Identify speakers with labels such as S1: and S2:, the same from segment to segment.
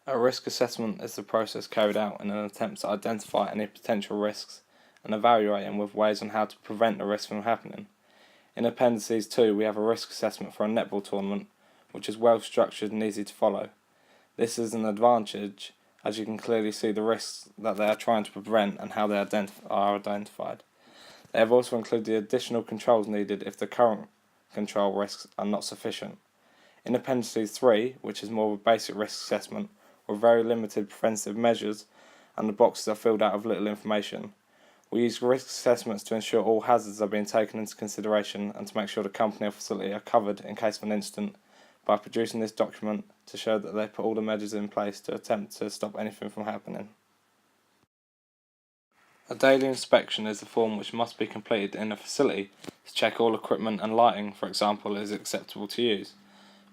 S1: A risk assessment is the process carried out in an attempt to identify any potential risks and evaluating with ways on how to prevent the risk from happening. In Appendices 2 we have a risk assessment for a netball tournament, which is well structured and easy to follow. This is an advantage as you can clearly see the risks that they are trying to prevent and how they are identified. They have also included the additional controls needed if the current control risks are not sufficient. In Appendices 3, which is more of a basic risk assessment, with very limited preventive measures and the boxes are filled out of little information. We use risk assessments to ensure all hazards are being taken into consideration and to make sure the company or facility are covered in case of an incident by producing this document to show that they put all the measures in place to attempt to stop anything from happening. A daily inspection is a form which must be completed in a facility to check all equipment and lighting, for example, is acceptable to use.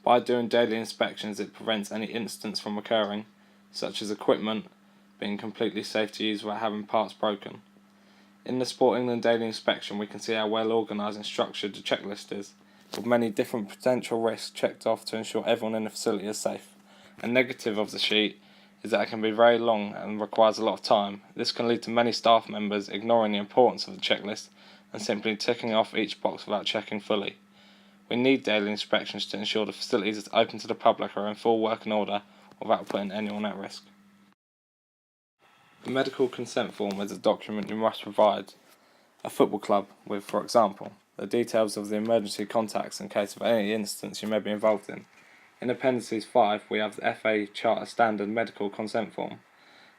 S1: By doing daily inspections it prevents any incidents from occurring, such as equipment being completely safe to use without having parts broken. In the Sport England daily inspection we can see how well organised and structured the checklist is, with many different potential risks checked off to ensure everyone in the facility is safe. A negative of the sheet is that it can be very long and requires a lot of time. This can lead to many staff members ignoring the importance of the checklist and simply ticking off each box without checking fully. We need daily inspections to ensure the facilities open to the public are in full working order without putting anyone at risk. The medical consent form is a document you must provide a football club with, for example, the details of the emergency contacts in case of any incidents you may be involved in. In Appendices 5 we have the FA Charter Standard Medical Consent Form.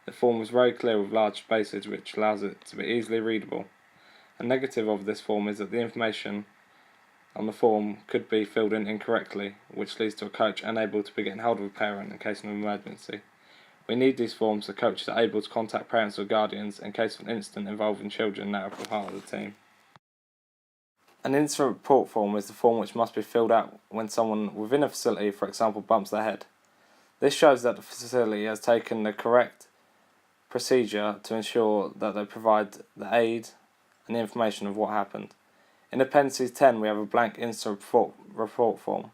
S1: The form is very clear with large spaces which allows it to be easily readable. A negative of this form is that the information on the form could be filled in incorrectly, which leads to a coach unable to be getting hold of a parent in case of an emergency. We need these forms so coaches are able to contact parents or guardians in case of an incident involving children that are part of the team. An incident report form is the form which must be filled out when someone within a facility, for example, bumps their head. This shows that the facility has taken the correct procedure to ensure that they provide the aid and the information of what happened. In Appendices 10 we have a blank incident report form.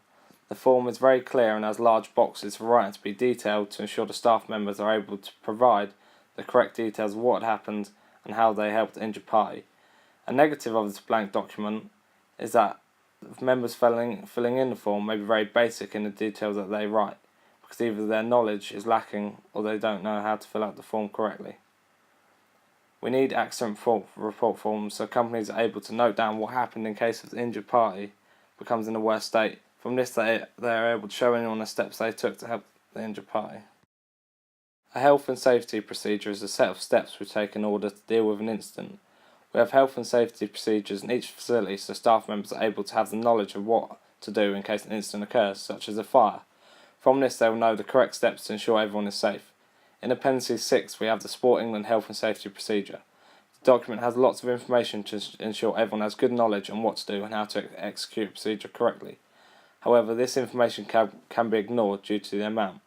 S1: The form is very clear and has large boxes for writing to be detailed to ensure the staff members are able to provide the correct details of what happened and how they helped the injured party. A negative of this blank document is that members filling in the form may be very basic in the details that they write, because either their knowledge is lacking or they don't know how to fill out the form correctly. We need accident report forms so companies are able to note down what happened in case of the injured party becomes in a worse state. From this they are able to show anyone the steps they took to help the injured party. A health and safety procedure is a set of steps we take in order to deal with an incident. We have health and safety procedures in each facility so staff members are able to have the knowledge of what to do in case an incident occurs, such as a fire. From this they will know the correct steps to ensure everyone is safe. In Appendices 6 we have the Sport England Health and Safety Procedure. The document has lots of information to ensure everyone has good knowledge on what to do and how to execute a procedure correctly. However, this information can be ignored due to the amount.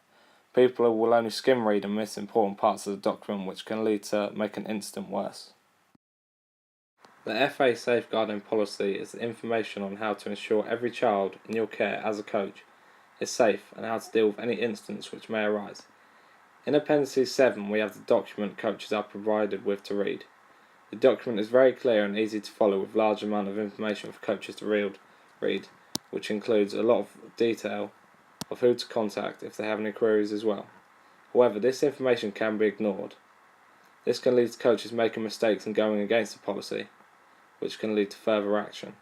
S1: People will only skim read and miss important parts of the document, which can lead to make an incident worse. The FA Safeguarding Policy is information on how to ensure every child in your care as a coach is safe and how to deal with any incidents which may arise. In Appendices 7 we have the document coaches are provided with to read. The document is very clear and easy to follow with large amount of information for coaches to read, which includes a lot of detail of who to contact if they have any queries as well. However, this information can be ignored. This can lead to coaches making mistakes and going against the policy, which can lead to further action.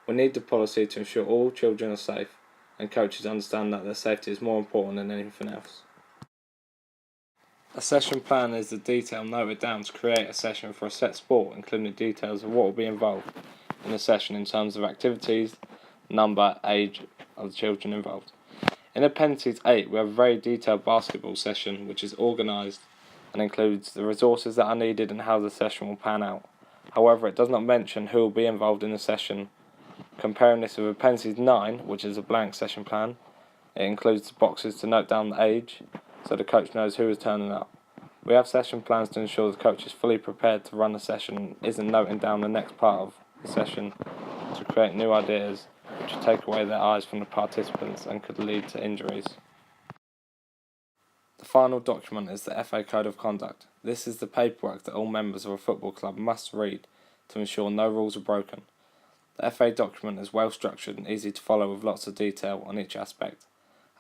S1: We need the policy to ensure all children are safe and coaches understand that their safety is more important than anything else. A session plan is the detail noted down to create a session for a set sport, including the details of what will be involved in the session in terms of activities, number, age of the children involved. In Appendices 8 we have a very detailed basketball session which is organised and includes the resources that are needed and how the session will pan out. However, it does not mention who will be involved in the session. Comparing this with Appendices 9, which is a blank session plan, it includes the boxes to note down the age, so the coach knows who is turning up. We have session plans to ensure the coach is fully prepared to run the session and isn't noting down the next part of the session to create new ideas which would take away their eyes from the participants and could lead to injuries. The final document is the FA Code of Conduct. This is the paperwork that all members of a football club must read to ensure no rules are broken. The FA document is well structured and easy to follow with lots of detail on each aspect.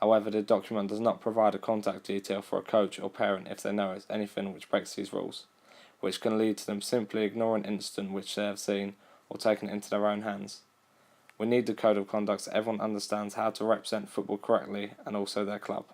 S1: However, the document does not provide a contact detail for a coach or parent if they notice anything which breaks these rules, which can lead to them simply ignoring an incident which they have seen or taking it into their own hands. We need the code of conduct so everyone understands how to represent football correctly and also their club.